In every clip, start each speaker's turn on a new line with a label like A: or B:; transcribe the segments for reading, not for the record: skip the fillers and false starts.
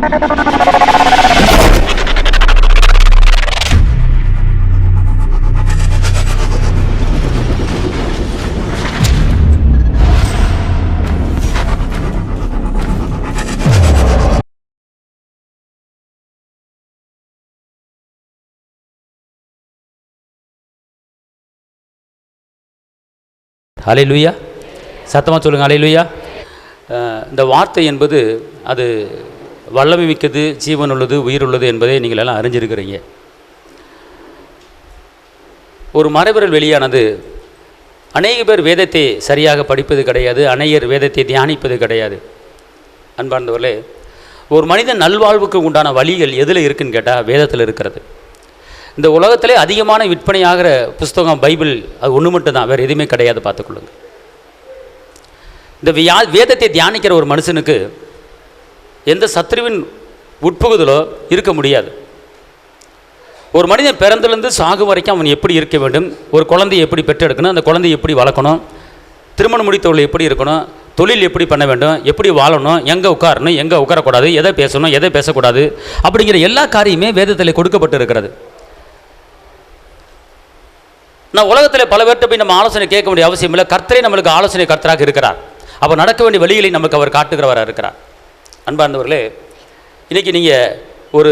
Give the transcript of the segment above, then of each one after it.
A: ஹல்லேலூயா, சத்தமாக சொல்லுங்கள் ஹல்லேலூயா. இந்த வார்த்தை என்பது அது வல்லமை மிக்கது, ஜீவன் உள்ளது, உயிர் உள்ளது என்பதை நீங்கள் எல்லாம் அறிஞ்சிருக்கிறீங்க. ஒரு மறைபொருள் வெளியானது அநேக பேர் வேதத்தை சரியாக படிப்பது கிடையாது, அநேகர் வேதத்தை தியானிப்பது கிடையாது. அன்பார்ந்தவர்களே, ஒரு மனிதன் நல்வாழ்வுக்கு உண்டான வழிகள் எதில் இருக்குன்னு கேட்டால் வேதத்தில் இருக்கிறது. இந்த உலகத்திலே அதிகமான விற்பனையாகிற புஸ்தகம் பைபிள், அது ஒன்று மட்டும் தான், வேறு எதுவுமே கிடையாது. பார்த்துக்கொள்ளுங்க. இந்த வேதத்தை தியானிக்கிற ஒரு மனுஷனுக்கு எந்த சத்ருவின் உட்புகுதலோ இருக்க முடியாது. ஒரு மனிதன் பிறந்திலிருந்து சாகு வரைக்கும் அவன் எப்படி இருக்க வேண்டும், ஒரு குழந்தையை எப்படி பெற்றெடுக்கணும், அந்த குழந்தையை எப்படி வளர்க்கணும், திருமணம் முடித்தவர்கள் எப்படி இருக்கணும், தொழில் எப்படி பண்ண வேண்டும், எப்படி வாழணும், எங்கே உட்காரணும், எங்கே உட்காரக்கூடாது, எதை பேசணும், எதை பேசக்கூடாது, அப்படிங்கிற எல்லா காரியமே வேதத்தில் கொடுக்கப்பட்டு இருக்கிறது. நான் உலகத்தில் பல பேர்கிட்ட போய் நம்ம ஆலோசனை கேட்க வேண்டிய அவசியம் இல்லை. கர்த்தரே நம்மளுக்கு ஆலோசனை கர்த்தராக இருக்கிறார். அப்போ நடக்க வேண்டிய வழிகளை நமக்கு அவர் காட்டுகிறவராக இருக்கிறார். அன்பார்ந்தவர்களே, இன்றைக்கி நீங்கள் ஒரு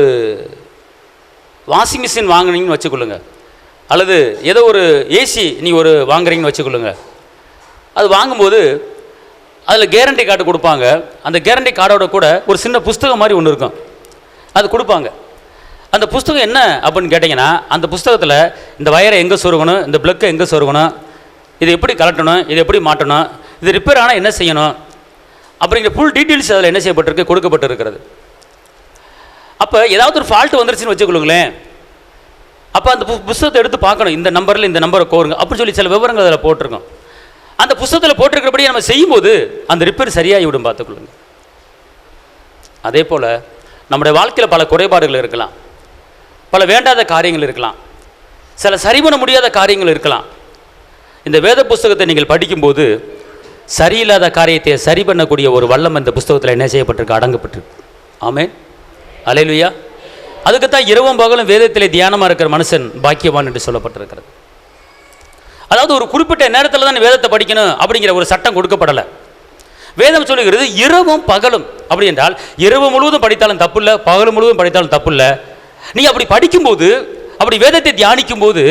A: வாஷிங் மிஷின் வாங்குனீங்கன்னு வச்சுக்கொள்ளுங்க, அல்லது ஏதோ ஒரு ஏசி நீங்கள் ஒரு வாங்குறீங்கன்னு வச்சுக்கொள்ளுங்க. அது வாங்கும்போது அதில் கேரண்டி கார்டு கொடுப்பாங்க. அந்த கேரண்டி கார்டோட கூட ஒரு சின்ன புஸ்தகம் மாதிரி ஒன்று இருக்கும், அது கொடுப்பாங்க. அந்த புஸ்தகம் என்ன அப்படின்னு கேட்டிங்கன்னா, அந்த புஸ்தகத்தில் இந்த வயரை எங்கே சொருகணும், இந்த ப்ளக்கை எங்கே சொருகணும், இது எப்படி கலட்டணும், இது எப்படி மாட்டணும், இது ரிப்பேர் ஆனால் என்ன செய்யணும், அப்படிங்கிற ஃபுல் டீட்டெயில்ஸ் அதில் என்ன செய்யப்பட்டிருக்கு, கொடுக்கப்பட்டு இருக்கிறது. அப்போ ஏதாவது ஒரு ஃபால்ட்டு வந்துருச்சுன்னு வச்சுக்கொள்ளுங்களேன், அப்போ அந்த புஸ்தகத்தை எடுத்து பார்க்கணும், இந்த நம்பரில் இந்த நம்பரை கோருங்க அப்படின்னு சொல்லி சில விவரங்கள் அதில் போட்டிருக்கோம். அந்த புஸ்தகத்தில் போட்டிருக்கிறபடி நம்ம செய்யும்போது அந்த ரிப்பேர் சரியாகி விடும். பார்த்துக்கொள்ளுங்க. அதே போல் நம்முடைய வாழ்க்கையில் பல குறைபாடுகள் இருக்கலாம், பல வேண்டாத காரியங்கள் இருக்கலாம், சில சரி பண்ண முடியாத காரியங்கள் இருக்கலாம். இந்த வேத புஸ்தகத்தை நீங்கள் படிக்கும்போது சரியில்லாத காரியத்தை சரி பண்ணக்கூடிய ஒரு வல்லம் இந்த புஸ்தகத்தில் என்ன செய்யப்பட்டிருக்கு, அடங்கப்பட்டிருக்கு. ஆமென், அல்லேலூயா. அதுக்குத்தான் இரவும் பகலும் வேதத்திலே தியானமாக இருக்கிற மனுஷன் பாக்கியவான் என்று சொல்லப்பட்டிருக்கிறது. அதாவது ஒரு குறிப்பிட்ட நேரத்தில் தான் வேதத்தை படிக்கணும் அப்படிங்கிற ஒரு சட்டம் கொடுக்கப்படலை. வேதம் சொல்லுகிறது இரவும் பகலும். அப்படி என்றால் இரவு முழுவதும் படித்தாலும் தப்பு இல்லை, பகல் முழுவதும் படித்தாலும் தப்பு இல்லை. நீ அப்படி படிக்கும்போது, அப்படி வேதத்தை தியானிக்கும் போது,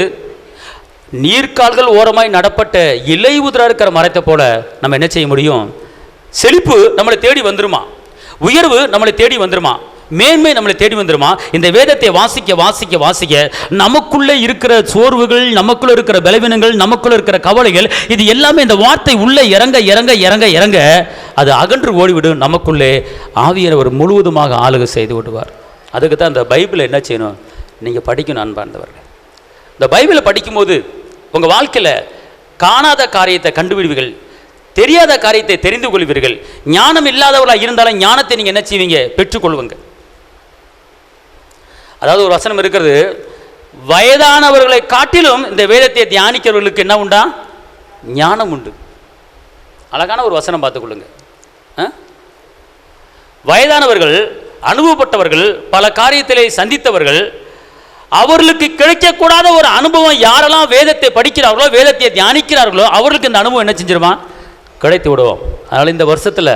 A: நீர்க்கால்கள் ஓரமாய் நடப்பட்ட இலை உதிரா இருக்கிற மரத்தை போல நம்ம என்ன செய்ய முடியும்? செழிப்பு நம்மளை தேடி வந்துருமா, உயர்வு நம்மளை தேடி வந்துருமா, மேன்மை நம்மளை தேடி வந்துருமா. இந்த வேதத்தை வாசிக்க வாசிக்க வாசிக்க நமக்குள்ளே இருக்கிற சோர்வுகள், நமக்குள்ள இருக்கிற பலவீனங்கள், நமக்குள்ள இருக்கிற கவலைகள், இது எல்லாமே இந்த வார்த்தை உள்ளே இறங்க இறங்க இறங்க இறங்க அது அகன்று ஓடிவிடும். நமக்குள்ளே ஆவியானவர் முழுவதுமாக ஆளுகை செய்து விடுவார். அதுக்கு தான் இந்த பைபிளை என்ன செய்யணும், நீங்கள் படிக்கணும். அன்பார்ந்தவர்கள், இந்த பைபிளை படிக்கும்போது உங்கள் வாழ்க்கையில் காணாத காரியத்தை கண்டுபிடிவீர்கள், தெரியாத காரியத்தை தெரிந்து கொள்வீர்கள். ஞானம் இல்லாதவர்களாக இருந்தாலும் ஞானத்தை நீங்கள் என்ன செய்வீங்க, பெற்றுக்கொள்வீங்க. அதாவது ஒரு வசனம் இருக்கிறது, வயதானவர்களை காட்டிலும் இந்த வேதத்தை தியானிக்கிறவர்களுக்கு என்ன உண்டா, ஞானம் உண்டு. அழகான ஒரு வசனம் பார்த்துக்கொள்ளுங்க. வயதானவர்கள், அனுபவப்பட்டவர்கள், பல காரியத்திலே சந்தித்தவர்கள், அவர்களுக்கு கிடைக்கக்கூடாத ஒரு அனுபவம் யாரெல்லாம் வேதத்தை படிக்கிறார்களோ, வேதத்தை தியானிக்கிறார்களோ, அவர்களுக்கு இந்த அனுபவம் என்ன செஞ்சிருமா, கிடைத்து விடுவோம். அதனால் இந்த வருஷத்தில்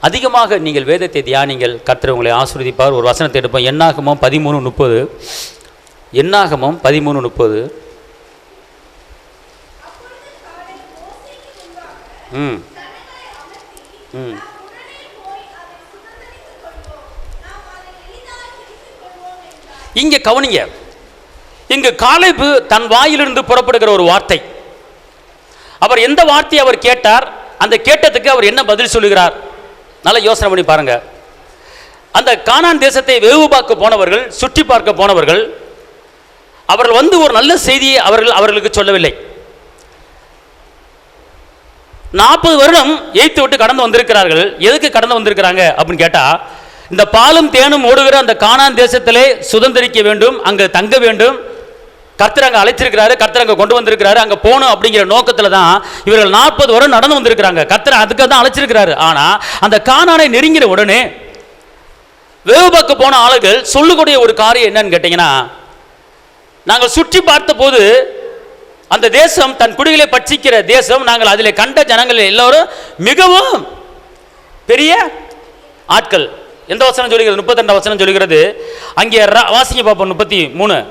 A: அதிகமாக நீங்கள் வேதத்தை தியானிங்கள். கர்த்தர் உங்களை ஆசீர்வதிப்பார். ஒரு வசனத்தை எடுப்போம். என்னாகமம் 13:30. என்னாகமம் 13:30. இங்கே கவனிங்க. இங்கு காலேபு தன் வாயிலிருந்து புறப்படுகிற ஒரு வார்த்தை. அவர் எந்த வார்த்தையை அவர் கேட்டார், அந்த கேட்டதுக்கு அவர் என்ன பதில் சொல்லுகிறார், நல்லா யோசனை பண்ணி பாருங்க. அந்த கானான் தேசத்தை வேவு பார்க்க போனவர்கள், சுற்றி பார்க்க போனவர்கள், அவர்கள் வந்து ஒரு நல்ல செய்தியை அவர்களுக்கு சொல்லவில்லை. 40 வருடம் எய்த்து விட்டு கடந்து வந்திருக்கிறார்கள். எதுக்கு கடந்து வந்திருக்கிறாங்க அப்படின்னு கேட்டா, இந்த பாலும் தேனும் ஓடுகிற அந்த கானான் தேசத்திலே சுதந்திரிக்க வேண்டும், அங்கே தங்க வேண்டும். கர்த்தர் அங்கே அழைச்சிருக்கிறாரு, கர்த்தர் அங்கே கொண்டு வந்திருக்கிறாரு, அங்கே போகணும் அப்படிங்கிற நோக்கத்தில் தான் இவர்கள் 40 வருடம் நடந்து வந்திருக்கிறாங்க. கர்த்தர் அதுக்காக தான் அழைச்சிருக்கிறாரு. ஆனால் அந்த கானானை நெருங்கிற உடனே வேவு பார்க்க போன ஆளுகள் சொல்லக்கூடிய ஒரு காரியம் என்னன்னு கேட்டீங்கன்னா, நாங்கள் சுற்றி பார்த்த போது அந்த தேசம் தன் குடிகளை பட்சிக்கிற தேசம், நாங்கள் அதில் கண்ட ஜனங்கள் எல்லோரும் மிகவும் பெரிய ஆட்கள். எந்த வசனம் சொல்லுகிறது? 32 வசனம் சொல்லுகிறது. அங்கே வாசிங்க பார்ப்போம். 33.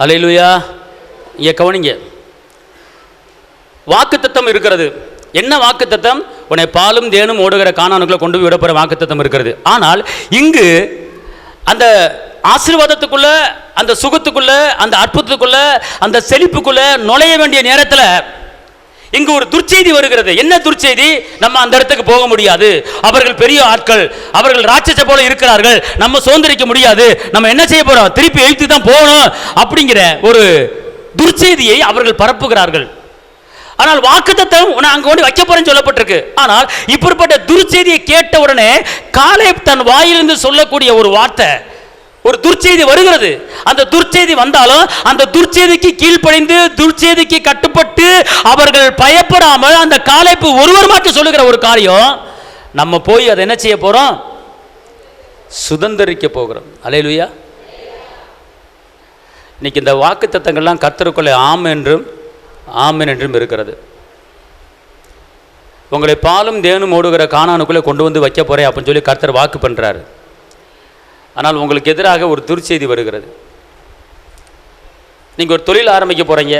A: அல்லேலூயா. இங்கே கவனிங்க, வாக்குத்தத்தம் இருக்கிறது. என்ன வாக்குத்தத்தம்? உன்னை பாலும் தேனும் ஓடுகிற கானானுக்குள்ள கொண்டு போய் விடப்போற வாக்குத்தத்தம் இருக்கிறது. ஆனால் இங்கு அந்த ஆசீர்வாதத்துக்குள்ள, அந்த சுகத்துக்குள்ள, அந்த அற்புதத்துக்குள்ள, அந்த செழிப்புக்குள்ள நுழைய வேண்டிய நேரத்தில் இங்கு ஒரு துர்ச்செய்தி வருகிறது. என்ன துர்ச்செய்தி? நம்ம அந்த இடத்துக்கு போக முடியாது, அவர்கள் பெரிய ஆட்கள், அவர்கள் ராட்சச போல இருக்கிறார்கள், நம்ம சுதந்திரிக்க முடியாது, நம்ம என்ன செய்ய போறோம்? திருப்பி எழுத்து தான் போகணும் அப்படிங்கிற ஒரு துர்ச்செய்தியை அவர்கள் பரப்புகிறார்கள். ஆனால் வாக்குத்தத்தம் அங்க கொண்டு வைக்க போறேன்னு சொல்லப்பட்டிருக்கு. ஆனால் இப்படிப்பட்ட துர்ச்செய்தியை கேட்ட உடனே காலேப் தன் வாயிலிருந்து சொல்லக்கூடிய ஒரு வார்த்தை, ஒரு துர்ச்செய்தி வருகிறது. அந்த துர்ச்செய்தி வந்தாலும் அந்த துர்ச்செய்திக்கு கீழ்ப்படிந்து, துர்ச்செய்திக்கு கட்டுப்பட்டு அவர்கள் பயப்படாமல் அந்த காலேப்பு ஒருவர் மாற்ற சொல்லுகிற ஒரு காரியம், நம்ம போய் அதை என்ன செய்ய போறோம்? சுதந்திரிக்க போகிறோம். அல்லேலூயா. இன்னைக்கு இந்த வாக்குத்தத்தங்கள்லாம் கர்த்தருக்குள்ளே ஆம் என்றும் ஆமென் என்றும் இருக்கிறது. உங்களை பாலும் தேனும் ஓடுகிற கானானுக்குள்ளே கொண்டு வந்து வைக்க போறேன் அப்படின்னு சொல்லி கர்த்தர் வாக்கு பண்றாரு. ஆனால் உங்களுக்கு எதிராக ஒரு துர்ச்செய்தி வருகிறது. நீங்கள் ஒரு தொழில் ஆரம்பிக்க போகிறீங்க,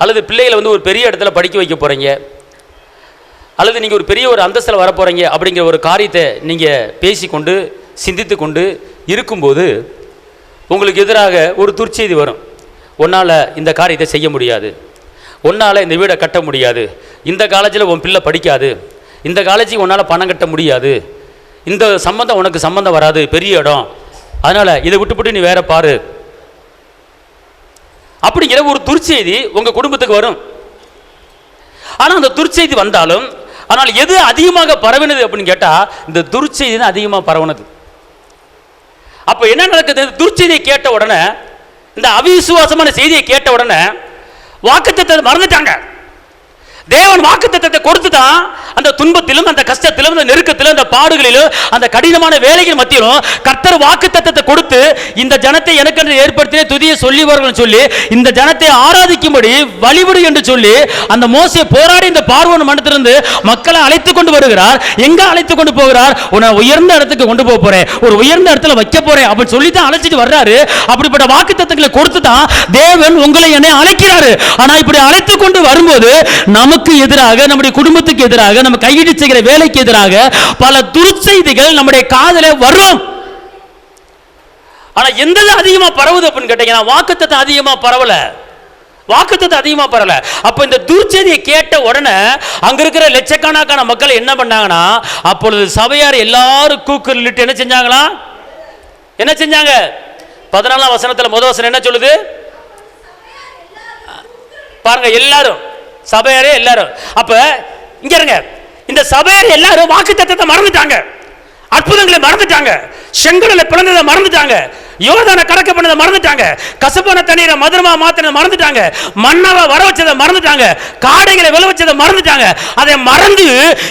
A: அல்லது பிள்ளைகளை வந்து ஒரு பெரிய இடத்துல படிக்க வைக்க போகிறீங்க, அல்லது நீங்கள் ஒரு பெரிய ஒரு அந்தஸ்தில் வர போகிறீங்க அப்படிங்கிற ஒரு காரியத்தை நீங்கள் பேசிக்கொண்டு சிந்தித்து கொண்டு இருக்கும்போது உங்களுக்கு எதிராக ஒரு துர்ச்செய்தி வரும். உன்னால் இந்த காரியத்தை செய்ய முடியாது, உன்னால் இந்த வீடை கட்ட முடியாது, இந்த காலேஜில் உன் பிள்ளை படிக்காது, இந்த காலேஜுக்கு உன்னால் பணம் கட்ட முடியாது, இந்த சம்பந்தம் உனக்கு சம்பந்தம் வராது, பெரிய இடம், அதனால் இதை விட்டுவிட்டு நீ வேற பாரு அப்படிங்கிற ஒரு துர்ச்செய்தி உங்கள் குடும்பத்துக்கு வரும். ஆனால் அந்த துர்ச்செய்தி வந்தாலும், ஆனால் எது அதிகமாக பரவினது அப்படின்னு கேட்டால் இந்த துர்ச்செய்தி தான் அதிகமாக பரவினது. அப்போ என்ன நடக்குது? துர்ச்செய்தியை கேட்ட உடனே, இந்த அவிசுவாசமான செய்தியை கேட்ட உடனே வாக்குத்தத்தத்தை மறந்துட்டாங்க. தேவன் வாக்குத்தத்தத்தை கொடுத்து தான் அந்த துன்பத்திலும், அந்த கஷ்டத்திலும், அந்த நெருக்கத்திலும், அந்த பாடுகளிலும், அந்த கடினமான வேலைகள் மத்தியிலும் கர்த்தர் வாக்குத்தத்தத்தை கொடுத்து இந்த ஜனத்தை எனக்கென்று ஏற்படுத்தின துதியை சொல்லிவார்கள் சொல்லி இந்த ஜனத்தை ஆராதிக்கும்படி வழிபடு என்று சொல்லி அந்த மோசே போராடி இந்த பார்வோன் மண்டலத்திலிருந்து மக்களை அழைத்து கொண்டு வருகிறார். எங்க அழைத்து கொண்டு போகிறார்? உன்னை உயர்ந்த இடத்துக்கு கொண்டு போக போறேன், ஒரு உயர்ந்த இடத்துல வைக்க போறேன் அப்படின்னு சொல்லி தான் அழைச்சிட்டு வர்றாரு. அப்படிப்பட்ட வாக்குத்தத்தங்களை கொடுத்து தான் தேவன் உங்களை என்னை அழைக்கிறாரு. ஆனா இப்படி அழைத்து கொண்டு வரும்போது நமக்கு எதிராக, நம்முடைய குடும்பத்துக்கு எதிராக, நம்ம கையிட்டு செய்கிற வேலைக்கு எதிராக பல துர்ச்செய்திகள் நம்முடைய காதல வரும். ஆனா எந்த அதிகமா பரவுது அப்படின்னு கேட்டீங்கன்னா வாக்குத்தத்தம் அதிகமா பரவல, வாக்குத்தத்தம் அதிகமா பரவல. அப்ப இந்த துர்ச்செய்தியை கேட்ட உடனே அங்க இருக்கிற லட்சக்கணக்கான மக்கள் என்ன பண்ணாங்கன்னா, அப்பொழுது சபையார் எல்லாரும் கூக்குரலிட்டு என்ன செஞ்சாங்களா? என்ன செஞ்சாங்க? 14ஆம் வசனத்துல முதல் வசனம் என்ன சொல்லுது பாருங்க. எல்லாரும் சபையாரே எல்லாரும். அப்ப இங்க இருங்க, இந்த சபையார் எல்லாரும் வாக்குத்தத்தத்தை மறந்துட்டாங்க, அற்புதங்களை மறந்துட்டாங்க, செங்கடலை பிளந்ததை மறந்துட்டாங்க, யோர்தானை கடக்க பண்ணதை மறந்துட்டாங்க, கசப்பான தண்ணீரை மதுரமா மாத்தினதை மறந்துட்டாங்க, மன்னாவை வர வச்சதை மறந்துட்டாங்க, காடைகளை விளை வச்சதை மறந்துட்டாங்க. அதை மறந்து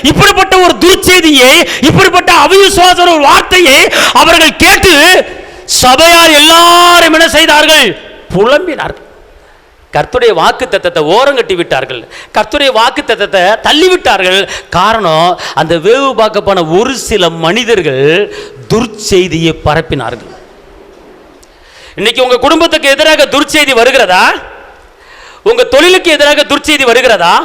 A: இப்படிப்பட்ட ஒரு துர்ச்செய்தியை, இப்படிப்பட்ட அவிசுவாச ஒரு வார்த்தையை அவர்கள் கேட்டு சபையார் எல்லாரும் என்ன செய்தார்கள்? புலம்பினார்கள். கர்த்தருடைய வாக்குத்தத்தத்தை ஓரங்கட்டி விட்டார்கள், கர்த்தருடைய வாக்குத்தத்தத்தை தள்ளிவிட்டார்கள். காரணம், அந்த வேவு பார்க்க போன ஒரு சில மனிதர்கள் துர்ச்செய்தியை பரப்பினார்கள். இன்னைக்கு உங்க குடும்பத்துக்கு எதிராக துர்ச்செய்தி வருகிறதா? உங்க தொழிலுக்கு எதிராக துர்ச்செய்தி வருகிறதா?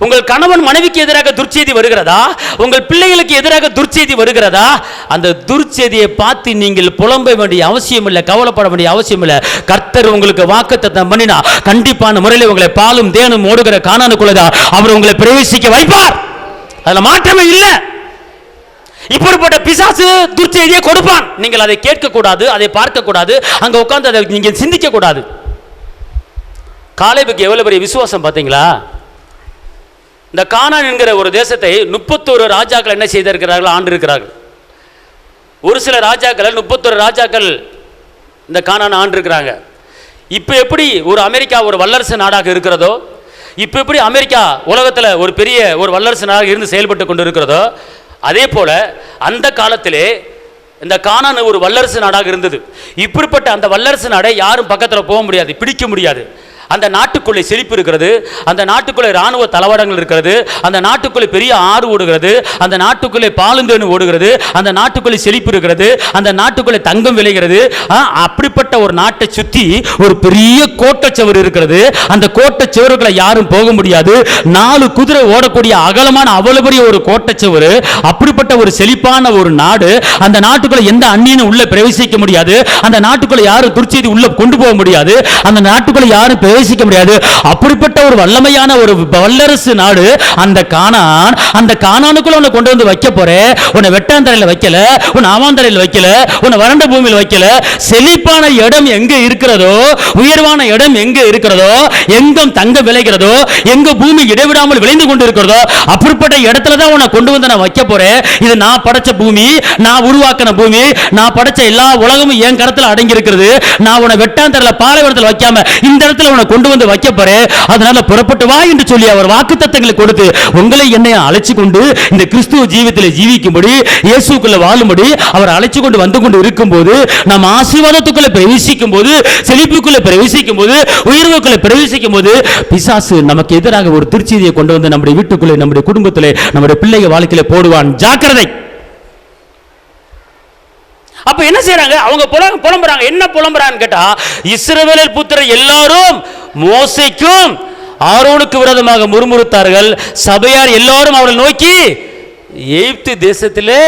A: உங்கள் கணவன் மனைவிக்கு எதிராக துர்ச்செய்தி வருகிறதா? உங்கள் பிள்ளைகளுக்கு எதிராக துர்ச்செய்தி வருகிறதா? அந்த துர்ச்செய்தியை பார்த்து நீங்கள் புலம்ப வேண்டிய அவசியம் இல்லை, கவலைப்பட வேண்டிய அவசியம் இல்லை. கர்த்தர் உங்களுக்கு வாக்குத்தத்தம் பண்ணினா கண்டிப்பான முறையில் உங்களை பாலும் தேனும் ஓடுகிற கானானுக்குள்ளதான் அவர் உங்களை பிரவேசிக்க வைப்பார். அதுல மாற்றமே இல்லை. இப்படிப்பட்ட பிசாசு துர்ச்செய்தியை கொடுப்பான். நீங்கள் அதை கேட்க கூடாது, அதை பார்க்க கூடாது, அங்க உட்கார்ந்து அதை நீங்க சிந்திக்க கூடாது. காலேபுக்கு எவ்வளவு பெரிய விசுவாசம் பார்த்தீங்களா? இந்த கானான் என்கிற ஒரு தேசத்தை 31 ராஜாக்கள் என்ன செய்திருக்கிறார்கள், ஆண்டு இருக்கிறார்கள். ஒரு சில ராஜாக்கள் 31 ராஜாக்கள் இந்த கானான் ஆண்டு இருக்கிறாங்க. இப்போ எப்படி ஒரு அமெரிக்கா ஒரு வல்லரசு நாடாக இருக்கிறதோ, இப்போ எப்படி அமெரிக்கா உலகத்தில் ஒரு பெரிய ஒரு வல்லரசு நாடாக இருந்து செயல்பட்டு கொண்டு இருக்கிறதோ, அதே போல அந்த காலத்திலே இந்த கானான் ஒரு வல்லரசு நாடாக இருந்தது. இப்படிப்பட்ட அந்த வல்லரசு நாடை யாரும் பக்கத்தில் போக முடியாது, பிடிக்க முடியாது. அந்த நாட்டுக்குள்ளே செழிப்பு இருக்கிறது, அந்த நாட்டுக்குள்ளே இராணுவ தளவாடங்கள் இருக்கிறது, அந்த நாட்டுக்குள்ளே பெரிய ஆறு ஓடுகிறது, அந்த நாட்டுக்குள்ளே பாலுந்தேனு ஓடுகிறது, அந்த நாட்டுக்குள்ளே செழிப்பு இருக்கிறது, அந்த நாட்டுக்குள்ளே தங்கம் விளைகிறது. அப்படிப்பட்ட ஒரு நாட்டை சுற்றி ஒரு பெரிய கோட்டைச்சுவர் இருக்கிறது. அந்த கோட்டைச்சுவர்களை யாரும் போக முடியாது. 4 குதிரை ஓடக்கூடிய அகலமான அவ்வளவு பெரிய ஒரு கோட்டைச்சுவர். அப்படிப்பட்ட ஒரு செழிப்பான ஒரு நாடு. அந்த நாட்டுக்குள்ள எந்த அந்நியனும் உள்ள பிரவேசிக்க முடியாது. அந்த நாட்டுக்குள்ள யாரும் துர்ச்செய்தி உள்ள கொண்டு போக முடியாது. அந்த நாட்டுக்குள்ள யாரும் பிரவேசிக்க முடியாது. அப்படிப்பட்ட ஒரு வல்லமையான ஒரு வல்லரசு நாடு அந்த கானான். அந்த கானானுக்குள்ள உன்னை கொண்டு வந்து வைக்க போறேன். உன்னை வெட்டாந்தரையில் வைக்கல, உன்னை ஆவாந்தரையில் வைக்கல, உன்னை வறண்ட பூமியில் வைக்கல. செழிப்பான இடம் எங்க இருக்கிறதோ, உயர்வான இடம் எங்க இருக்கிறதோ, எங்கும் தங்க விளைகிறதோ, எங்க பூமி இடைவிடாமல் விளைந்து கொண்டு இருக்கிறதோ, அப்படிப்பட்ட இடத்துல தான் உன்னை கொண்டு வந்து நான் வைக்க போறேன். இது நான் படைச்ச பூமி, நான் உருவாக்கின பூமி, நான் படைச்ச எல்லா உலகமும் என் கரத்தில் அடங்கி இருக்கிறது. நான் உன்னை வெட்டாந்தரையில் பாலைவனத்தில் வைக்காம இந்த இடத்துல உன்னை கொண்டு வந்து வைக்க போறேன். அதனால புறப்பட்டு வா என்று சொல்லி அவர் வாக்குத்தத்தங்களை கொடுத்து உங்களை என்னை அழைச்சு கொண்டு இந்த கிறிஸ்துவ ஜீவிதத்தில் ஜீவிக்கும்படி, இயேசுக்குள்ள வாழும்படி அவர் அழைச்சு கொண்டு வந்து கொண்டு இருக்கும்போது, நாம் ஆசீர்வாதத்துக்குள்ள பிரவேசிக்கும் போது, செழிப்புக்குள்ள பிரவேசிக்கும் போது, உயர்வுக்குள்ள பிரவேசிக்கும் போது, பிசாசு நமக்கு எதிராக ஒரு திருச்செய்தியை கொண்டு வந்து நம்முடைய வீட்டுக்குள்ளே, நம்முடைய குடும்பத்திலே, நம்முடைய பிள்ளைகள் வாழ்க்கையில போடுவான். ஜாக்கிரதை. அப்ப என்ன செய்யறாங்க அவங்க? புலம்புறாங்க. என்ன புலம்புறான்னு கேட்டா, இஸ்ரவேல் புத்திரர் எல்லாரும் மோசேக்கும் ஆரோனுக்கு விரோதமாக முறுமுறுத்தார்கள். சபையார் எல்லாரும் அவரை நோக்கி, எகிப்து தேசத்திலே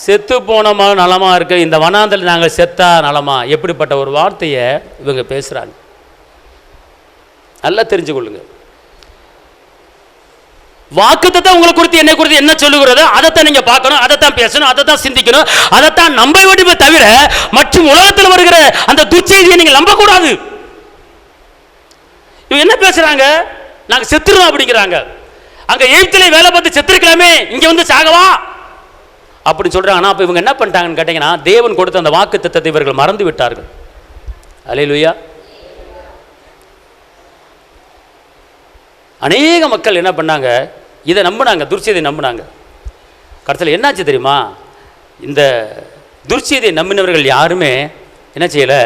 A: செத்து போனமா நலமா இருக்கு, இந்த வனாந்தல் நாங்கள் செத்தா நலமா. எப்படிப்பட்ட ஒரு வார்த்தையை இவங்க பேசுறாங்க. நல்லா தெரிஞ்சு கொள்ளுங்க. வாக்குத்தத்தம் உங்களை குறித்து என்னை குறித்து என்ன சொல்லுகிறதோ அதைத்தான் நீங்க பார்க்கணும், அதைத்தான் பேசணும், அதைத்தான் சிந்திக்கணும், அதைத்தான் நம்ப வேண்டுமே தவிர மற்றும் உலகத்தில் வருகிற அந்த துர்ச்செய்தியை நீங்க நம்ப கூடாது. இவங்க என்ன பேசுறாங்க? நாங்க செத்துருவோம் அப்படிங்கிறாங்க. அங்க எகிப்திலே வேலை பார்த்து செத்துருக்கலாமே, இங்க வந்து சாகவா அப்படின்னு சொல்றாங்க. ஆனா அப்ப இவங்க என்ன பண்ணிட்டாங்கன்னு கேட்டீங்கன்னா, தேவன் கொடுத்த அந்த வாக்குத்தத்தத்தை இவர்கள் மறந்து விட்டார்கள். அல்லேலூயா. அநேக மக்கள் என்ன பண்ணாங்க? இதை நம்பினாங்க, துர்ச்செய்தியை நம்பினாங்க. கடைசியில் என்னாச்சு தெரியுமா? இந்த துர்ச்செய்தியை நம்பினவர்கள் யாருமே என்ன செய்யலை,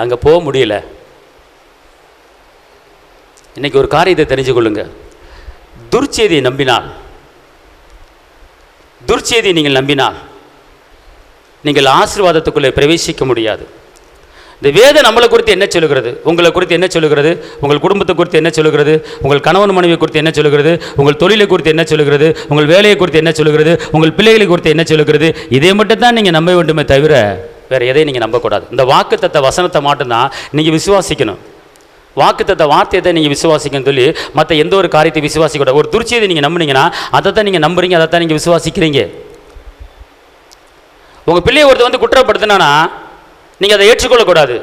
A: அங்கே போக முடியல. இன்னைக்கு ஒரு காரியத்தை தெரிஞ்சு கொள்ளுங்க. துர்ச்செய்தியை நம்பினால், துர்ச்செய்தியை நீங்கள் நம்பினால் நீங்கள் ஆசீர்வாதத்துக்குள்ளே பிரவேசிக்க முடியாது. இந்த வேதம் நம்மளை குறித்து என்ன சொல்லுகிறது, உங்களை குறித்து என்ன சொல்லுகிறது, உங்கள் குடும்பத்தை குறித்து என்ன சொல்லுகிறது, உங்கள் கணவன் மனைவி குறித்து என்ன சொல்லுகிறது, உங்கள் தொழிலை குறித்து என்ன சொல்லுகிறது, உங்கள் வேலையை குறித்து என்ன சொல்லுகிறது, உங்கள் பிள்ளைகளை குறித்து என்ன சொல்லுகிறது, இதை மட்டும் தான் நீங்கள் நம்ப வேண்டுமே தவிர வேறு எதையும் நீங்கள் நம்பக்கூடாது. இந்த வாக்குத்தத்த வசனத்தை மட்டும்தான் நீங்கள் விசுவாசிக்கணும். வாக்குத்தத்த வார்த்தையை தான் நீங்கள் விசுவாசிக்கணும்னு சொல்லி மற்ற எந்த ஒரு காரியத்தை விசுவாசிக்கூடாது. ஒரு துர்ச்செய்தியை நீங்கள் நம்புனீங்கன்னா அதை தான் நீங்கள் நம்புறீங்க, அதை தான் நீங்கள் விசுவாசிக்கிறீங்க. உங்கள் பிள்ளையை ஒருத்தர் வந்து குற்றப்படுத்தினா நீங்கள் அதை ஏற்றுக்கொள்ளக்கூடாது.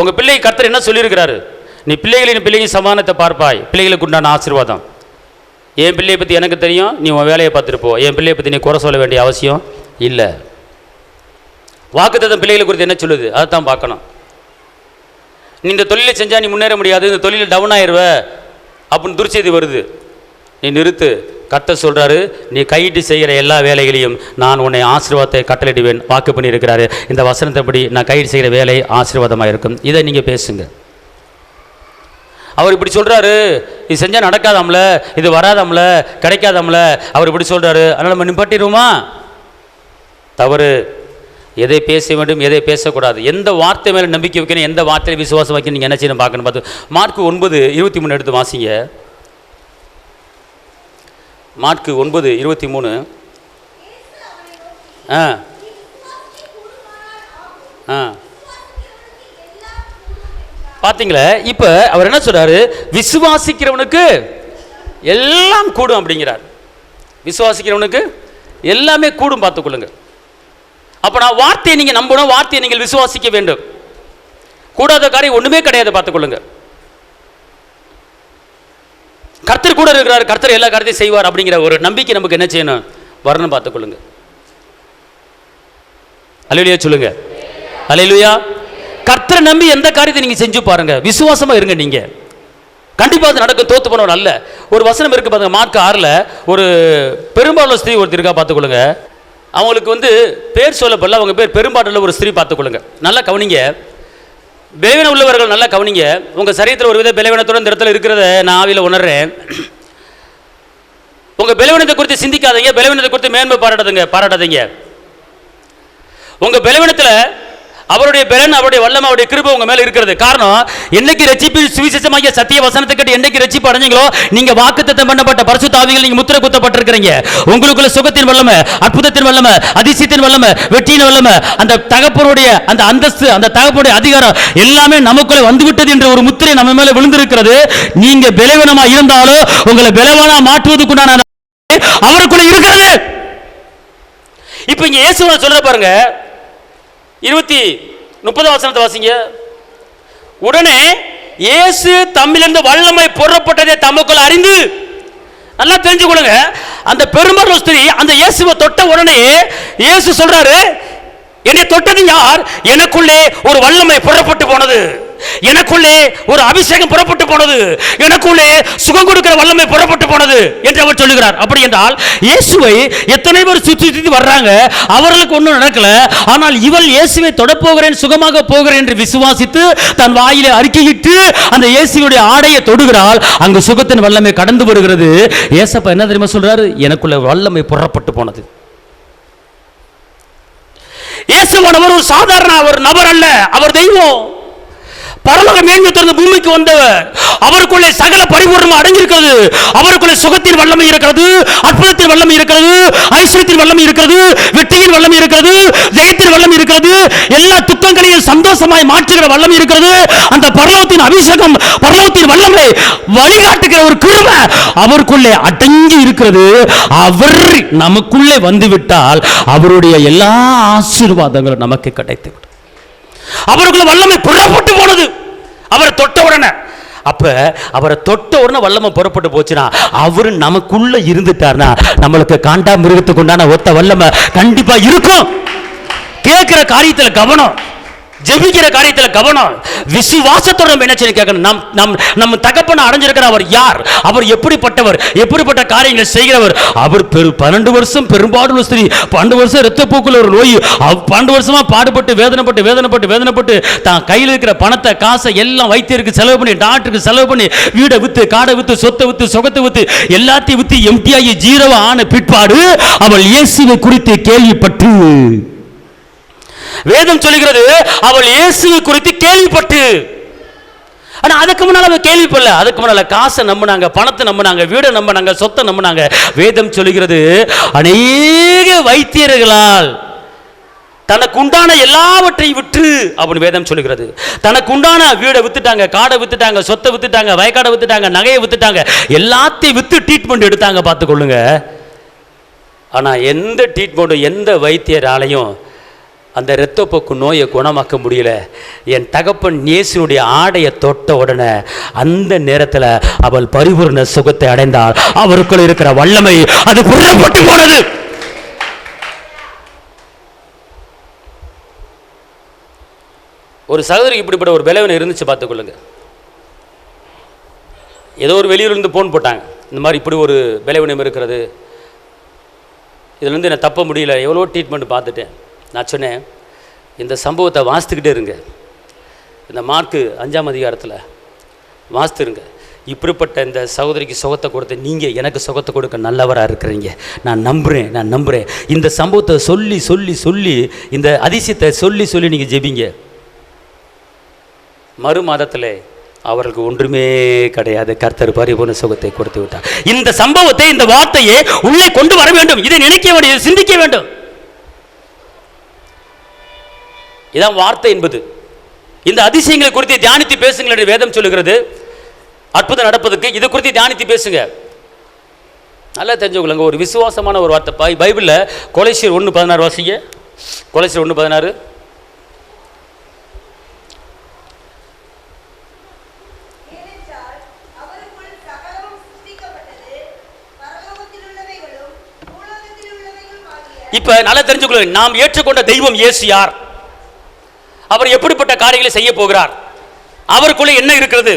A: உங்கள் பிள்ளை கர்த்தர் என்ன சொல்லியிருக்கிறாரு? நீ பிள்ளைகளின் சமாதானத்தை பார்ப்பாய், பிள்ளைகளுக்கு உண்டான ஆசீர்வாதம். என் பிள்ளையை பற்றி எனக்கு தெரியும், நீ உன் வேலையை பார்த்துட்டு போ, என் பிள்ளையை பற்றி நீ குறை சொல்ல வேண்டிய அவசியம் இல்லை. வாக்குத்தத்தம் பிள்ளைகளை குறித்து என்ன சொல்லுது, அதை தான் பார்க்கணும். நீ இந்த தொழிலை செஞ்சால் நீ முன்னேற முடியாது, இந்த தொழில் டவுன் ஆயிடுவ அப்படின்னு துர்ச்செய்தி வருது, நீ நிறுத்து. கர்த்தர் சொல்கிறாரு, நீ கையிட்டு செய்கிற எல்லா வேலைகளையும் நான் உன்னை ஆசீர்வாதத்தை கட்டளையிடுவேன் வாக்கு பண்ணியிருக்கிறாரு. இந்த வசனத்தைப்படி நான் கையிட்டு செய்கிற வேலை ஆசீர்வாதமாக இருக்கும். இதை நீங்கள் பேசுங்க. அவர் இப்படி சொல்கிறாரு, இது செஞ்சால் நடக்காதாம்ல, இது வராதாம்ல, கிடைக்காதாம்ல, அவர் இப்படி சொல்கிறாரு, அதனால் நம்ம நிப்பாட்டிடுவோமா? தவறு. எதை பேச வேண்டும், எதை பேசக்கூடாது, எந்த வார்த்தை மேலே நம்பிக்கை வைக்கணும், எந்த வார்த்தையில் விசுவாசம் வைக்கணும், நீங்கள் என்ன செய்யணும் பார்க்கணும். பார்த்து மார்க்கு 9:23 எடுத்து வாசிங்க. மார்க்கு 9:23. பார்த்தீங்களா? இப்போ அவர் என்ன சொல்றாரு? விசுவாசிக்கிறவனுக்கு எல்லாம் கூடும் அப்படிங்கிறார். விசுவாசிக்கிறவனுக்கு எல்லாமே கூடும், பார்த்துக்கொள்ளுங்க. அப்போ நான் வார்த்தையை நீங்கள் நம்பணும், வார்த்தையை நீங்கள் விசுவாசிக்க வேண்டும். கூடாத காரியம் ஒன்றுமே கிடையாது, பார்த்துக்கொள்ளுங்க. கர்த்தர் கூட இருக்கிறார், கர்த்தர் எல்லா காரியத்தையும் செய்வார் அப்படிங்கிற ஒரு நம்பிக்கை நமக்கு என்ன செய்யணும், வரணும். பார்த்துக்கொள்ளுங்க. அல்லேலூயா சொல்லுங்க. அல்லேலூயா. கர்த்தரை நம்பி எந்த காரியத்தை நீங்க செஞ்சு பாருங்க, விசுவாசமா இருங்க. நீங்க கண்டிப்பா அது நடக்கும். தோத்து போனவன் அல்ல. ஒரு வசனம் இருக்கு பாருங்க, மார்க் 6ல் ஒரு பெரும்பாலும் ஸ்திரீ ஒருத்தர் இருக்கா. பார்த்துக்கொள்ளுங்க. அவங்களுக்கு பேர் சொல்லப்படல, அவங்க பேர் பெரும்பாட்டுள்ள ஒரு ஸ்திரீ. பார்த்துக்கொள்ளுங்க, நல்லா கவனிங்க. பலவீனம் உள்ளவர்கள் நல்லா கவனிங்க. உங்க சரீரத்தில் ஒரு வித பலவீனத்தோட இந்த இடத்துல இருக்கிறத நான் ஆவியில் உணர்றேன். உங்க பலவீனத்தை குறித்து சிந்திக்காதீங்க, பலவீனத்தை குறித்து மேன்மை பாராட்டாதீங்க. உங்க பலவீனத்தில் அவருடைய பலன், அவருடைய வல்லமை, அவருடைய கிருபை உங்க மேல இருக்கிறது. காரணம், என்னைக்கு ரட்சிப்பு சுவிசேஷமாகிய சத்திய வசனத்தை கேட்டு என்னைக்கு ரட்சிப்பு அடைஞ்சீங்களோ, நீங்க வாக்குத்தத்தம் பண்ணப்பட்ட பரிசுத்த ஆவியில் நீங்க முத்திரை குத்தப்பட்டிருக்கிறீங்க. உங்களுக்குள்ள சுகத்தின் வல்லமை, அற்புதத்தின் வல்லமை, அதிசயத்தின் வல்லமை, வெற்றியின் வல்லமை, அந்த தகப்பனுடைய அந்த அந்தஸ்து, அந்த தகப்பனுடைய அதிகாரம் எல்லாமே நமக்குள்ள வந்துவிட்டது என்ற ஒரு முத்திரை நம்ம மேல விழுந்திருக்கிறது. நீங்க பலவீனமா இருந்தாலும் உங்களை பலவானா மாற்றுவதற்குண்டான அவருக்குள்ள இருக்கிறது. இப்ப இங்க இயேசு சொல்ற பாருங்க, 30 வசனத்தை வாசிங்க. உடனே இயேசு தம்மிலிருந்து வல்லமை புறப்பட்டதை தமக்குள் அறிந்து, நல்லா தெரிஞ்சுக்கொள்ளுங்க, அந்த பெரும்பாலும் ஸ்திரீ அந்த இயேசுவை தொட்ட உடனே இயேசு சொல்றாரு, என்னை தொட்டது யார்? எனக்குள்ளே ஒரு வல்லமை புறப்பட்டு போனது, எனக்குள்ளே ஒரு அபிஷேகம் புறப்பட்டு போனது, எனக்குள்ளே சுகம் கொடுக்கிற வல்லமை புறப்பட்டு போனது என்று அவர் சொல்லுகிறார். அப்படி என்றால் இயேசுவை எத்தனை பேர் சுற்றி வர்றாங்க, அவர்களுக்கு ஒன்றும் நடக்கல. ஆனால் இவள் இயேசுவை தொடப்போகிறேன், சுகமாக போகிறேன் என்று விசுவாசித்து தன் வாயிலே அறிக்கையிட்டு அந்த இயேசுவுடைய ஆடையை தொடுகிறாள். அங்கு சுகத்தின் வல்லமை கடந்து வருகிறது. இயேசப்பா என்ன தெரியுமா சொல்றாரு? எனக்குள்ள வல்லமை புறப்பட்டு போனது. இயேசுவானவர் ஒரு சாதாரண ஒரு நபர் அல்ல, அவர் தெய்வம். பரலோக மேன்மை திறந்து பூமிக்கு வந்தவர். அவருக்குள்ளே சகல பரிபூர்ணம் அடங்கியிருக்கிறது. அவருக்குள்ளே சுகத்தின் வல்லமை இருக்கிறது, அற்புதத்தின் வல்லமை இருக்கிறது, ஐஸ்வரியத்தின் வல்லமை இருக்கிறது, வெற்றியின் வல்லமை இருக்கிறது, ஜெயத்தின் வல்லமை இருக்கிறது, எல்லா துக்கங்களையும் சந்தோஷமாய் மாற்றுகிற வல்லமை இருக்கிறது. அந்த பரலோகத்தின் அபிஷேகம், பரலோகத்தின் வல்லமை வழிகாட்டுகிற ஒரு கிருபை அவருக்குள்ளே அடங்கி இருக்கிறது. அவர் நமக்குள்ளே வந்துவிட்டால் அவருடைய எல்லா ஆசீர்வாதங்களும் நமக்கு கிடைத்துவிடும். அவருக்குள்ள வல்லமை புறப்பட்டு போனது. அவரை தொட்ட உடனே, அப்ப அவரை தொட்ட உடனே வல்லமை புறப்பட்டு போச்சுன்னா, அவரு நமக்குள்ள இருந்துட்டார்னா நம்மளுக்கு காண்டா மிருகத்துக்கு உண்டான ஒத்த வல்லமை கண்டிப்பா இருக்கும். கேட்கிற காரியத்துல கவனம், ஜெபிக்கிற காரியத்தில் கவனம், விசுவாசத்தோட என்ன செய்ய கேட்கணும். நம்ம தகப்பனை அடைஞ்சிருக்கிற அவர் யார், அவர் எப்படிப்பட்டவர், எப்படிப்பட்ட காரியங்கள் செய்கிறவர். அவர் 12 வருஷம் பெரும்பாடு ஸ்திரீ, 12 வருஷம் இரத்தப்போக்குள்ள ஒரு நோய், 12 வருஷமா பாடுபட்டு வேதனைப்பட்டு தான் கையில் இருக்கிற பணத்தை, காசை எல்லாம் வைத்தியருக்கு செலவு பண்ணி, டாக்டருக்கு செலவு பண்ணி, வீடை வித்து, காடை வித்து, சொத்தை வித்து, சுகத்தை வித்து, எல்லாத்தையும் வித்து எம்டிஆகி ஜீரோவா ஆன பிற்பாடு அவள் இயேசுவை குறித்து கேள்விப்பட்டு, வேதம் சொல்லுகிறது அவள் இயேசுவை குறித்து கேள்விப்பட்டு, ஆனா அதுக்கு முன்னால அவ கேள்விப்படல. அதுக்கு முன்னால காசை நம்பினாங்க, பணத்தை நம்பினாங்க, வீடை நம்பினாங்க, சொத்தை நம்பினாங்க. வேதம் சொல்லுகிறது அநேக வைத்தியர்களால் தனக்கு உண்டான எல்லாவற்றையும் விற்று அப்படின்னு வேதம் சொல்லுகிறது. தனக்கு உண்டான வீடை வித்துட்டாங்க, காடை வித்துட்டாங்க, சொத்தை வித்துட்டாங்க, வயக்காடை வித்துட்டாங்க, நகையை வித்துட்டாங்க, எல்லாத்தையும் வித்து ட்ரீட்மெண்ட் எடுத்தாங்க. பார்த்துக்கொள்ளுங்க. ஆனா எந்த ட்ரீட்மெண்ட், எந்த வைத்தியராலையும் அந்த இரத்தப்போக்கு நோயை குணமாக்க முடியல. என் தகப்பன் இயேசுனுடைய ஆடையை தொட்ட உடனே அந்த நேரத்தில் அவள் பரிபூர்ண சுகத்தை அடைந்தாள். அவருக்குள் இருக்கிற வல்லமை அது புறப்பட்டு போனது. ஒரு சகோதரிக்கு இப்படிப்பட்ட ஒரு பலவீனம் இருந்துச்சு. பார்த்துக்கொள்ளுங்க. ஏதோ ஒரு வெளியூர்லேருந்து போன் போட்டாங்க, இந்த மாதிரி இப்படி ஒரு பலவீனம் இருக்கிறது, இதுலேருந்து என்னை தப்ப முடியல, எவ்வளோ ட்ரீட்மெண்ட் பார்த்துட்டேன். நான் சொன்னேன், இந்த சம்பவத்தை வாசித்துக்கிட்டே இருங்க. இந்த மார்க் 5ஆம் அதிகாரத்தில் வாசித்துருங்க. இப்படிப்பட்ட இந்த சகோதரிக்கு சுகத்தை கொடுத்து நீங்கள் எனக்கு சுகத்தை கொடுக்க நல்லவராக இருக்கிறீங்க, நான் நம்புகிறேன். இந்த சம்பவத்தை சொல்லி சொல்லி சொல்லி, இந்த அதிசயத்தை சொல்லி சொல்லி நீங்கள் ஜெபிங்க. மறு மாதத்தில் அவர்களுக்கு ஒன்றுமே கிடையாது. கர்த்தர் பரிபூர்ண சுகத்தை கொடுத்து விட்டார். இந்த சம்பவத்தை, இந்த வார்த்தையை உள்ளே கொண்டு வர வேண்டும். இதை நினைக்க வேண்டும், சிந்திக்க வேண்டும். இதான் வார்த்தை என்பது. இந்த அதிசயங்களை குறித்து தியானித்து பேசுங்கள் என்று வேதம் சொல்லுகிறது. அற்புதம் நடப்பதற்கு இதை குறித்து தியானித்து பேசுங்க. நல்லா தெரிஞ்சுக்கொள்ளுங்க. ஒரு விசுவாசமான ஒரு வார்த்தை பைபிளில் கொலோசியர் 1:16 வாசிங்க. கொலோசியர் 1:16. இப்ப நல்லா தெரிஞ்சுக்கொள்ளுங்க, நாம் ஏற்றுக்கொண்ட தெய்வம் இயேசு யார், அவர் எப்படிப்பட்ட காரியங்களை செய்ய போகிறார், அவருக்குள்ள என்ன இருக்கிறது.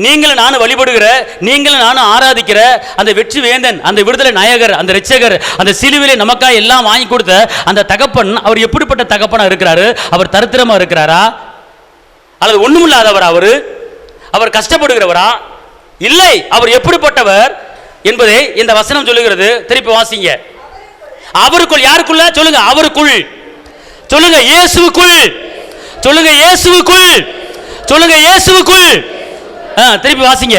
A: நீங்களும் நானும் வழிபடுகிற, நீங்களும் நானும் ஆராதிக்கிற அந்த வெற்றி வேந்தன், அந்த விடுதலை நாயகர், அந்த இரட்சகர், அந்த சிலுவிலே நமக்காக எல்லாம் வாங்கி கொடுத்த அந்த தகப்பன், அவர் எப்படிப்பட்ட தகப்பனா இருக்கிறாரு? அவர் தரித்திரமா இருக்கிறாரா, அல்லது ஒண்ணுமில்லாதவர்? அவர் கஷ்டப்படுகிறவரா? இல்லை, அவர் எப்படிப்பட்டவர் என்பதை இந்த வசனம் சொல்லுகிறது. திருப்பி வாசிங்க. அவருக்குள், யாருக்குள்ள சொல்லுங்க? அவருக்குள் சொல்லுங்க, இயேசுவுக்குள் சொல்லுங்க, இயேசுவுக்குள் சொல்லுங்க, இயேசுவுக்குள். திருப்பி வாசிங்க.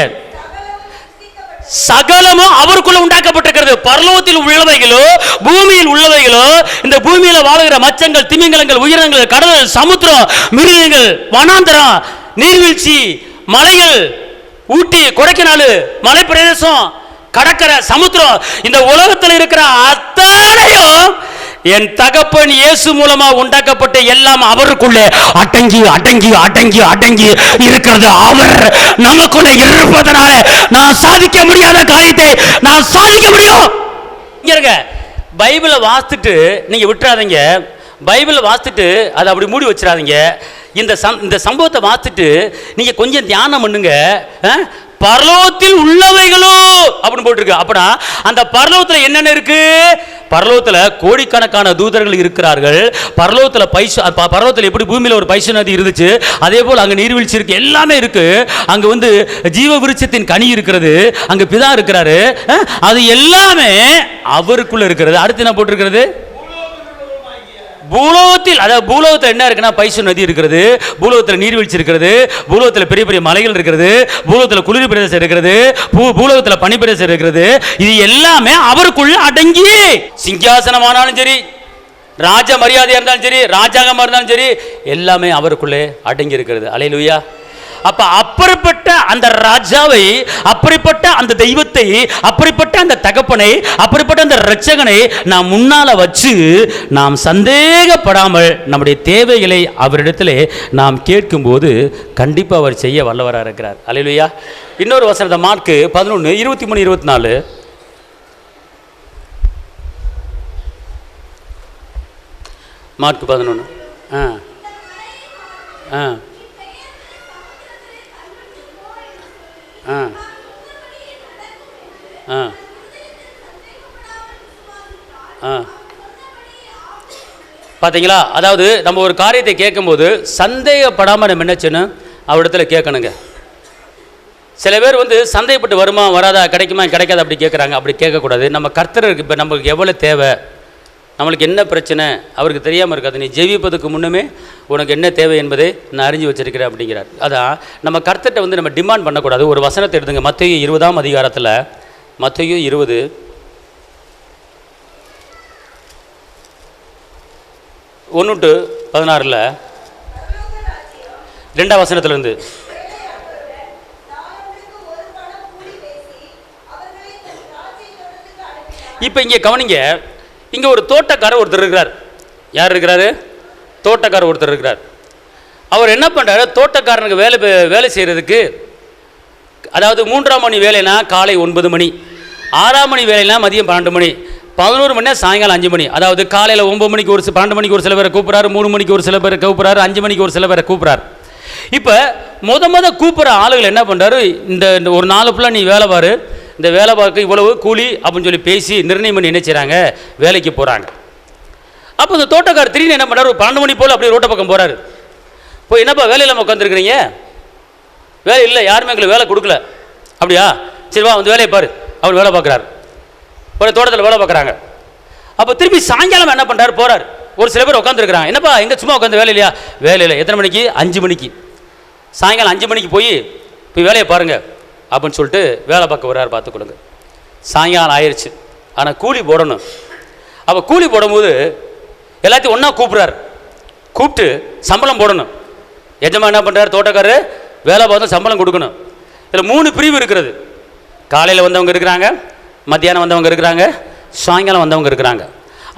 A: சகலமும் அவருக்குள்ள உண்டாக்கப்பட்டிருக்கிறது. பரலோகத்தில் உள்ளவைகளோ பூமியில் உள்ளவைகளோ, இந்த பூமியில வாழுகிற மச்சங்கள், திமிங்கலங்கள், உயிரினங்கள், கடல், சமுத்திரம், மிருகங்கள், வனாந்தரம், நீர்வீழ்ச்சி, மலைகள், ஊட்டி, கொடைக்கானல், மலை பிரதேசம், கடற்கரை, சமுத்திரம், இந்த உலகத்தில் இருக்கிற அத்தனையும் என் தகப்பன் இயேசு மூலமா உண்டாக்கப்பட்ட எல்லாம் அவருக்குள்ளே அடங்கி அடங்கி அடங்கி அடங்கி இருக்கிறது. அவர் நமக்குள்ள இருப்பதனால நான் சாதிக்க முடியாத காரியத்தை நான் சாதிக்க முடியும். இங்க பைபிளை வாசித்துட்டு நீங்க விட்டுறாதீங்க. பைபிளை வாசித்துட்டு அதை அப்படி மூடி வச்சிடாதீங்க. இந்த சம்பவத்தை வாசித்துட்டு நீங்க கொஞ்சம் தியானம் பண்ணுங்க. பரலோகத்தில் உள்ளவைகளோ அப்படின்னு போட்டிருக்கு. அப்படின்னா அந்த பரலோகத்தில் என்னென்ன இருக்கு? பரலோகத்தில் கோடிக்கணக்கான தூதர்கள் இருக்கிறார்கள். பரலோகத்தில் எப்படி பூமியில் ஒரு பைசு நதி இருந்துச்சு, அதே போல் அங்கே நீர்வீழ்ச்சி இருக்கு, எல்லாமே இருக்கு. அங்கே ஜீவ விருட்சத்தின் கனி இருக்கிறது, அங்கே பிதா இருக்கிறாரு. அது எல்லாமே அவருக்குள்ள இருக்கிறது. அடுத்து என்ன போட்டிருக்கிறது? பூலோகத்தில், அதாவது பூலோகத்தில் என்ன இருக்குன்னா பைசு நதி இருக்கிறது, பூலோகத்தில் நீர்வீழ்ச்சி இருக்கிறது, பூலோகத்தில் பெரிய பெரிய மலைகள் இருக்கிறது, பூலோகத்தில் குளிர் பிரதேசம் இருக்கிறது, பூலோகத்தில் பனி பிரதேசம் இருக்கிறது. இது எல்லாமே அவருக்குள்ள அடங்கி, சிங்காசனமானாலும் சரி, ராஜ மரியாதையா இருந்தாலும் சரி, ராஜாங்கமா இருந்தாலும் சரி, எல்லாமே அவருக்குள்ளே அடங்கி இருக்கிறது. அல்லேலூயா. அப்ப அப்படிப்பட்ட அந்த ராஜாவை, அப்படிப்பட்ட அந்த தெய்வத்தை, அப்படிப்பட்ட அந்த தகப்பனை, அப்படிப்பட்ட அந்த இரட்சகனை நாம் முன்னால வச்சு நாம் சந்தேகப்படாமல் நம்முடைய தேவைகளை அவரிடத்திலே நாம் கேட்கும்போது கண்டிப்பா அவர் செய்ய வல்லவராக இருக்கிறார். அல்லேலூயா. இன்னொரு வசனத்தை மார்க்கு 11:23-24. மார்க்கு 11. பார்த்தீங்களா? அதாவது நம்ம ஒரு காரியத்தை கேட்கும்போது சந்தேகப்படாமல் நம்ம என்ன செய்யணும்? அவரிடத்துல கேட்கணுங்க. சில பேர் சந்தேகப்பட்டு வருமா வராதா, கிடைக்குமா கிடைக்காது அப்படி கேட்குறாங்க. அப்படி கேட்கக்கூடாது. நம்ம கர்த்தருக்கு இப்போ நம்மளுக்கு எவ்வளோ தேவை, நம்மளுக்கு என்ன பிரச்சனை அவருக்கு தெரியாமல் இருக்காது. நீ ஜெபிப்பதுக்கு முன்னமே உனக்கு என்ன தேவை என்பதை நான் அறிஞ்சு வச்சிருக்கிறேன் அப்படிங்கிறார். அதான் நம்ம கர்த்தர்கிட்ட நம்ம டிமாண்ட் பண்ணக்கூடாது. ஒரு வசனத்தை எடுத்துங்க. மத்தேயு 20ஆம் அதிகாரத்தில், மத்தேயு 20:1-16 2ஆம் வசனத்திலிருந்து. இப்போ இங்கே கவனிங்க. இங்கே ஒரு தோட்டக்காரர் ஒருத்தர் இருக்கிறார். யார் இருக்கிறாரு? தோட்டக்காரர் ஒருத்தர் இருக்கிறார். அவர் என்ன பண்ணுறாரு? தோட்டக்காரனுக்கு வேலை செய்கிறதுக்கு, அதாவது 3ஆம் மணி வேலைனா காலை 9 மணி, 6ஆம் மணி வேலைனா மதியம் 12 மணி, 11 மணினா சாயங்காலம் 5 மணி. அதாவது காலையில் 9 மணிக்கு 12 மணிக்கு ஒரு சில பேரை கூப்பிட்றாரு, 3 மணிக்கு ஒரு சில பேரை கூப்பிட்றாரு, 5 மணிக்கு ஒரு சில பேரை கூப்பிட்றாரு. இப்போ முத கூப்பிட்ற ஆளுகள் என்ன பண்ணுறாரு? இந்த ஒரு 4 ஃபுல்லாக நீ வேலை பாரு, இந்த வேலை பார்க்க இவ்வளவு கூலி அப்படின்னு சொல்லி பேசி நிர்ணயம் பண்ணி என்ன செய்கிறாங்க? வேலைக்கு போகிறாங்க. அப்போ இந்த தோட்டக்காரர் திடீர்னு என்ன பண்ணுறாரு? 12 மணி போல் அப்படியே ரோட்டை பக்கம் போகிறாரு. போய் என்னப்பா வேலையில் உட்காந்துருக்கிறீங்க? வேலை இல்லை, யாருமே எங்களுக்கு வேலை கொடுக்கல. அப்படியா? சரி வா வேலையை பாரு. அவர் வேலை பார்க்குறாரு, ஒரு தோட்டத்தில் வேலை பார்க்குறாங்க. அப்போ திருப்பி சாயங்காலம் என்ன பண்ணுறாரு? போகிறார். ஒரு சில பேர் உட்காந்துருக்குறாங்க. என்னப்பா எங்கே சும்மா உட்காந்து வேலை இல்லையா? வேலை இல்லை. எத்தனை மணிக்கு? 5 மணிக்கு. சாயங்காலம் 5 மணிக்கு போய் வேலையை பாருங்கள் அப்படின்னு சொல்லிட்டு வேலை பார்க்க வர்றாரு. பார்த்துக்கொடுங்க. சாயங்காலம் ஆயிடுச்சு, ஆனால் கூலி போடணும். அப்போ கூலி போடும்போது எல்லாத்தையும் ஒன்றா கூப்பிட்றாரு. கூப்பிட்டு சம்பளம் போடணும். எஜமா என்ன பண்ணுறாரு? தோட்டக்காரர் வேலை பார்த்து சம்பளம் கொடுக்கணும். இதில் 3 பிரிவு இருக்கிறது. காலையில் வந்தவங்க இருக்கிறாங்க, மத்தியானம் வந்தவங்க இருக்கிறாங்க, சாயங்காலம் வந்தவங்க இருக்கிறாங்க.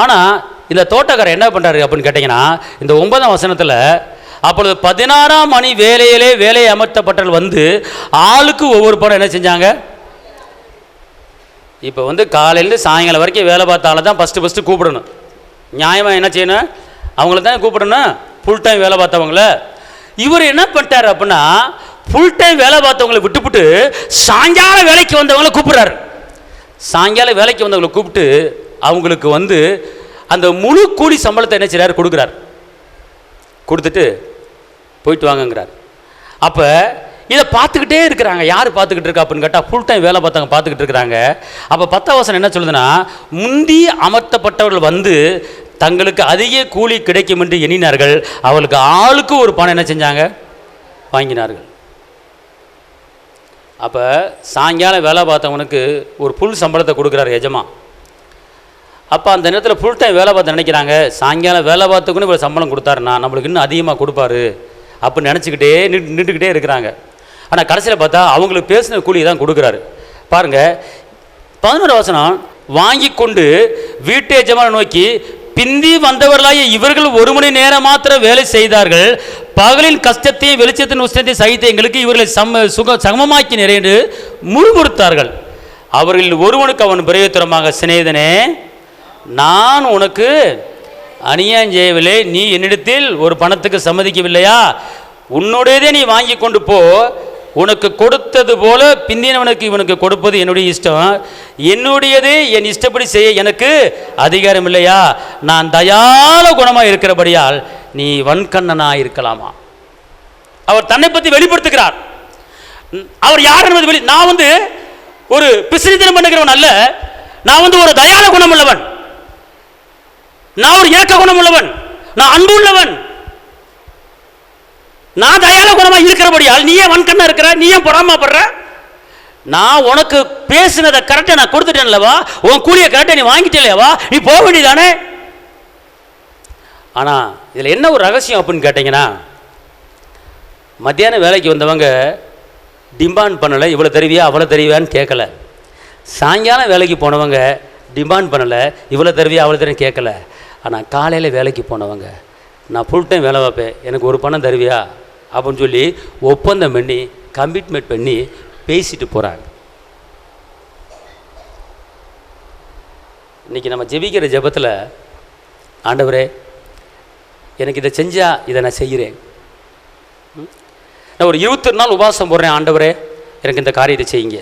A: ஆனால் இந்த தோட்டக்காரர் என்ன பண்ணுறாரு அப்படின்னு கேட்டிங்கன்னா, இந்த 9ஆம் வசனத்தில், அப்பொழுது 16ஆம் மணி வேலையிலே வேலையை அமர்த்தப்பட்டவர்கள் ஆளுக்கு ஒவ்வொரு படம் என்ன செஞ்சாங்க? இப்போ காலையிலேருந்து சாயங்காலம் வரைக்கும் வேலை பார்த்தால தான் ஃபஸ்ட்டு கூப்பிடணும். நியாயமாக என்ன செய்யணும்? அவங்கள தானே கூப்பிடணும், ஃபுல் டைம் வேலை பார்த்தவங்கள. இவர் என்ன பண்ணிட்டார் அப்படின்னா, ஃபுல் டைம் வேலை பார்த்தவங்களை விட்டுவிட்டு சாயங்கால வேலைக்கு வந்தவங்களை கூப்பிட்றாரு. சாயங்கால வேலைக்கு வந்தவங்களை கூப்பிட்டு அவங்களுக்கு அந்த முழு கூலி சம்பளத்தை என்ன செய்கிறார்? கொடுக்குறார். கொடுத்துட்டு போயிட்டு வாங்கங்கிறார். அப்போ இதை பார்த்துக்கிட்டே இருக்கிறாங்க. யார் பார்த்துக்கிட்டு இருக்கா அப்படின்னு கேட்டால், ஃபுல் டைம் வேலை பார்த்தவங்க பார்த்துக்கிட்டு இருக்கிறாங்க. அப்போ 10ஆம் வசனம் என்ன சொல்லுதுன்னா, முந்தி அமர்த்தப்பட்டவர்கள் தங்களுக்கு அதிக கூலி கிடைக்கும் என்று எண்ணினார்கள். அவளுக்கு ஆளுக்கு ஒரு பணம் என்ன செஞ்சாங்க? வாங்கினார்கள். அப்போ சாயங்காலம் வேலை பார்த்தவனுக்கு ஒரு ஃபுல் சம்பளத்தை கொடுக்குறாரு எஜமா. அப்போ அந்த நேரத்தில் ஃபுல் டைம் வேலை பார்த்து நினைக்கிறாங்க, சாயங்காலம் வேலை பார்த்துக்குன்னு இவ்வளோ சம்பளம் கொடுத்தாருன்னா நம்மளுக்கு இன்னும் அதிகமாக கொடுப்பாரு அப்படின்னு நினச்சிக்கிட்டே நின்றுக்கிட்டே இருக்கிறாங்க. ஆனால் கடைசியில் பார்த்தா அவங்களுக்கு பேசின கூலி தான் கொடுக்குறாரு. பாருங்கள் 11ஆம் வசனம், வாங்கி கொண்டு வீட்டு எஜமான நோக்கி, பிந்தி வந்தவர்களாய இவர்கள் 1 மணி நேரம் மாத்திரம் வேலை செய்தார்கள். பகலின் கஷ்டத்தையும் வெளிச்சத்தின் உஷ்ணத்தையும் சகித்த எங்களுக்கு இவர்களை சமமாக்கினர் என்று முறுமுறுத்தார்கள். அவர்களில் ஒருவனுக்கு அவன் பிரயோத்தரமாக, சிநேகிதனே, நான் உனக்கு அநியாயம் செய்யவில்லை, நீ என்னிடத்தில் ஒரு பணத்துக்கு சம்மதிக்கவில்லையா? உன்னுடையதே நீ வாங்கி கொண்டு போ. உனக்கு கொடுத்தது போல பிந்தினவனுக்கு இவனுக்கு கொடுப்பது என்னுடைய இஷ்டம். என்னுடையதே என் இஷ்டப்படி செய்ய எனக்கு அதிகாரம் இல்லையா? நான் தயால குணமாக இருக்கிறபடியால் நீ வன்கண்ணனாக இருக்கலாமா? அவர் தன்னை பற்றி வெளிப்படுத்துகிறார். அவர் யார் என்பது நான் ஒரு பிசினித்தனம் பண்ணுகிறவன் அல்ல. நான் ஒரு தயால குணம் உள்ளவன், நான் ஒரு இரக்க குணம் உள்ளவன், நான் அன்பு உள்ளவன். நான் தயால குணமா இருக்கிறபடியால் நீ ஏன் வன்கண்ணா இருக்கிற? நீ ஏன் பொறாமப்படுற? நான் உனக்கு பேசினதை கரெக்டா நான் கொடுத்துட்டேன்லவா? உன் கூலியை கரெக்டா நீ வாங்கிட்டேலவா? நீ போக வேண்டியதானே? ஆனா இதுல என்ன ஒரு ரகசியம் அப்படின்னு கேட்டீங்கன்னா, மத்தியான வேலைக்கு வந்தவங்க டிமாண்ட் பண்ணலை, இவ்வளோ தருவியா அவ்வளோ தருவியான்னு கேட்கல. சாயங்காலம் வேலைக்கு போனவங்க டிமாண்ட் பண்ணலை, இவ்வளோ தருவியா அவ்வளோ தருவின்னு கேட்கல. ஆனால் காலையில் வேலைக்கு போனவங்க, நான் ஃபுல் டைம் வேலை பார்ப்பேன், எனக்கு ஒரு பணம் தருவியா அப்படின்னு சொல்லி ஒப்பந்தம் பண்ணி கமிட்மெண்ட் பண்ணி பேசிட்டு போகிறாங்க. இன்றைக்கி நம்ம ஜெபிக்கிற ஜெபத்தில், ஆண்டவரே எனக்கு இதை செஞ்சால் இதை நான் செய்கிறேன், நான் ஒரு 21 நாள் உபவாசம் போடுறேன், ஆண்டவரே எனக்கு இந்த காரியத்தை செய்யுங்க.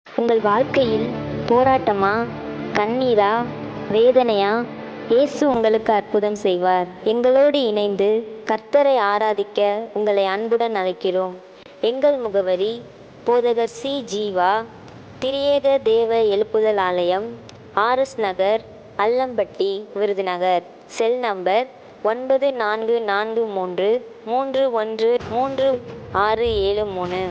B: உங்கள் வாழ்க்கையில் போராட்டமா, கண்ணீரா, வேதனையா? இயேசு உங்களுக்கு அற்புதம் செய்வார். எங்களோடு இணைந்து கர்த்தரை ஆராதிக்க உங்களை அன்புடன் அழைக்கிறோம். எங்கள் முகவரி: போதகர் சி. ஜீவா, திரியேக தேவ எழுப்புதல் ஆலயம், RS Nagar, Allampatti, Virudhunagar. Cell number 9443313673.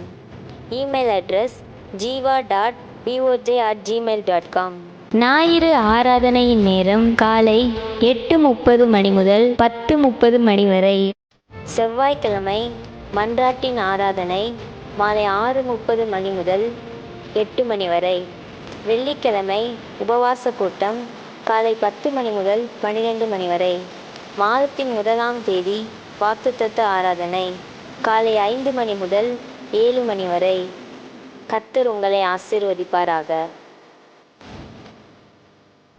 B: Email address jiva.boj@gmail.com. ஞாயிறு ஆராதனையின் நேரம் காலை 8:30 மணி முதல் 10:30 மணி வரை. செவ்வாய்க்கிழமை மன்றாட்டின் ஆராதனை மாலை 6:30 மணி முதல் 8 மணி வரை. வெள்ளிக்கிழமை உபவாச கூட்டம் காலை 10 மணி முதல் 12 மணி வரை. மாதத்தின் 1ஆம் தேதி வாக்குத்தத்த ஆராதனை காலை 5 மணி முதல் 7 மணி வரை. கர்த்தர் உங்களை ஆசீர்வதிப்பாராக.